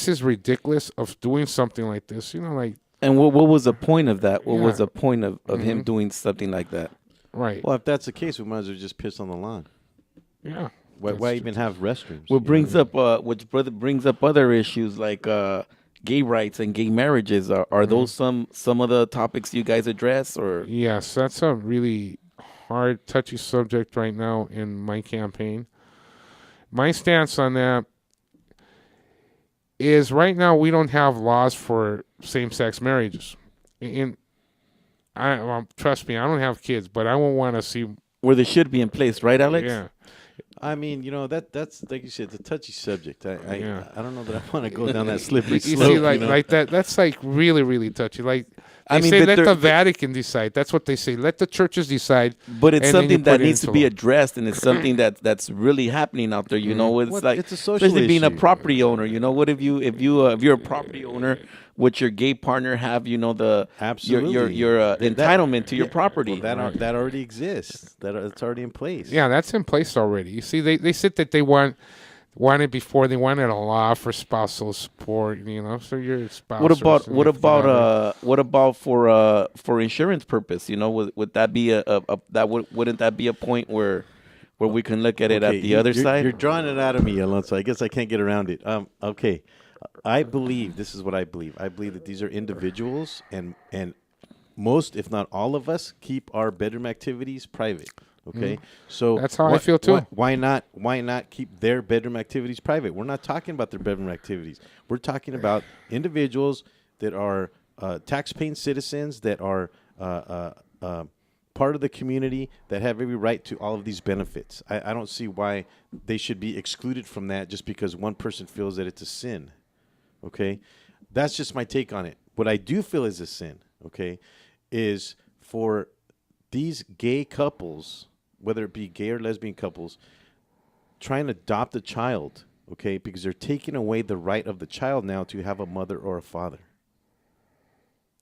is ridiculous of doing something like this. And what was the point of that? What Yeah. was the point of him doing something like that? Right. Well, if that's the case, we might as well just piss on the lawn. Yeah. Why even have restrooms? What brings up brings up other issues like gay rights and gay marriages. Are those some of the topics you guys address? Or Yes, that's a really hard, touchy subject right now in my campaign. My stance on that is right now we don't have laws for same-sex marriages. And trust me, I don't have kids, but I won't want to see where they should be in place, right, Alex? Yeah. I mean, that's like you said, it's a touchy subject. I don't know that I want to go down that slippery You slope. see, like that. That's like really, really touchy. Like They mean, say but let they're- the Vatican decide. That's what they say. Let the churches decide. But it's and then you something that put it needs to into be law. addressed, and it's something that's really happening out there. You know, it's What- like it's a social especially being a issue. property owner. You know, what if you're a property owner, would your gay partner have the Absolutely. your That- entitlement to your yeah, property? well, that already exists. It's already in place. Yeah, that's in place already. You see, they said that they wanted before they wanted a law for spousal support. You know, so your spouse. What or about significant other. what about for insurance purpose? You know, would that be wouldn't that be a point where we can look at it at the other side? You're drawing it out of me, Alonso. I guess I can't get around it. Okay. I believe, this is what I believe. I believe that these are individuals, and most, if not all of us, keep our bedroom activities private. Okay, so That's how I feel too. Why not keep their bedroom activities private? We're not talking about their bedroom activities. We're talking about individuals that are tax-paying citizens that are part of the community that have every right to all of these benefits. I don't see why they should be excluded from that just because one person feels that it's a sin. Okay, that's just my take on it. What I do feel is a sin. Okay, is for these gay couples, whether it be gay or lesbian couples, trying to adopt a child, okay, because they're taking away the right of the child now to have a mother or a father.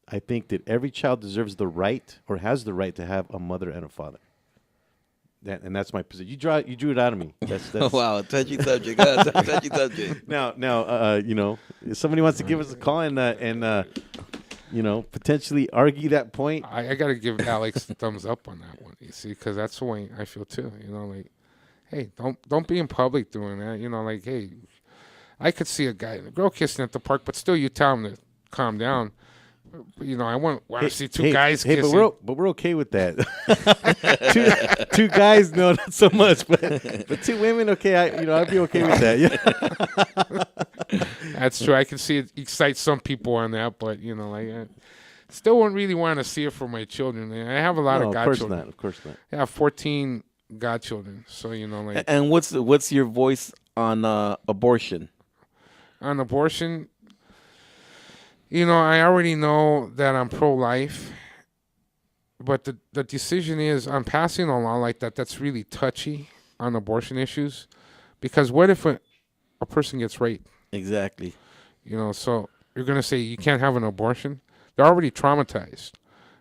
I think that every child deserves the right or has the right to have a mother and a father. And that's my position. You drew it out of me. That's Wow, touchy subject. Touchy subject. Now, if somebody wants to give us a call and potentially argue that point. I got to give Alex the thumbs up on that one. You see, because that's the way I feel too. You know, like, hey, don't be in public doing that. You know, like, hey, I could see a guy and a girl kissing at the park, but still, you tell him to calm down. You know, I want to see two guys kissing. But we're okay with that. two guys, no, not so much. But two women, okay. I'd be okay with that. Yeah. That's true. I can see it excites some people on that, but I still wouldn't really want to see it for my children. I have a lot of godchildren. Of course not. I have 14 godchildren, so like. And what's your voice on abortion? On abortion. I already know that I'm pro-life, but the decision is I'm passing a law like that that's really touchy on abortion issues, because what if a person gets raped? Exactly. So you're going to say you can't have an abortion? They're already traumatized.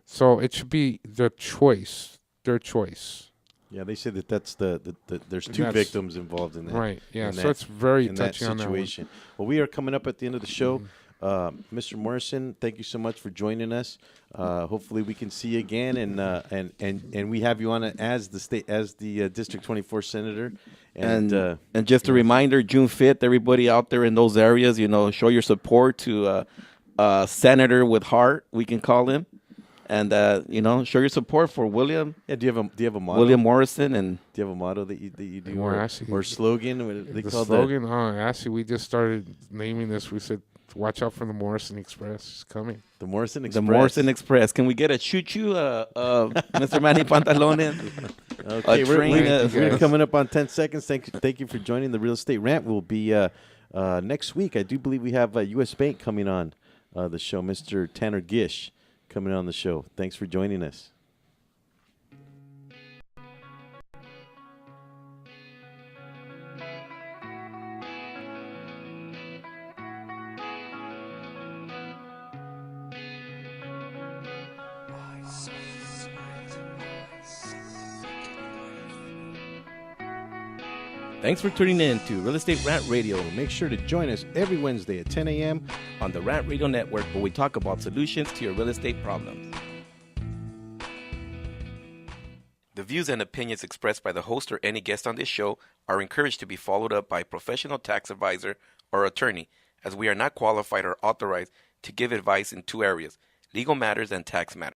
So it should be their choice. Yeah, they say that's there's two victims involved in that. Right, yeah, so it's very in that touchy on that one. situation. Well, we are coming up at the end of the show. Mr. Morrison, thank you so much for joining us. Hopefully, we can see you again, and we have you on as the District 24 senator. And just a reminder, June 5th, everybody out there in those areas, show your support to Senator with Heart, we can call him, and show your support for William. Yeah, do you have a motto? William Morrison, and do you have a motto that you do, or slogan? What do they call slogan? Actually, we just started naming this. We said, watch out for the Morrison Express. It's coming. The Morrison Express. The Morrison Express. Can we get a choo-choo, Mr. Manny Pantalones? Okay, we're coming up on 10 seconds. Thank you for joining the Real Estate Rant. We'll be next week. I do believe we have U.S. Bank coming on the show. Mr. Tanner Gish coming on the show. Thanks for joining us. Thanks for tuning in to Real Estate Rant Radio. Make sure to join us every Wednesday at 10 a.m. on the Rant Radio Network, where we talk about solutions to your real estate problems. The views and opinions expressed by the host or any guest on this show are encouraged to be followed up by a professional tax advisor or attorney, as we are not qualified or authorized to give advice in two areas: legal matters and tax matters.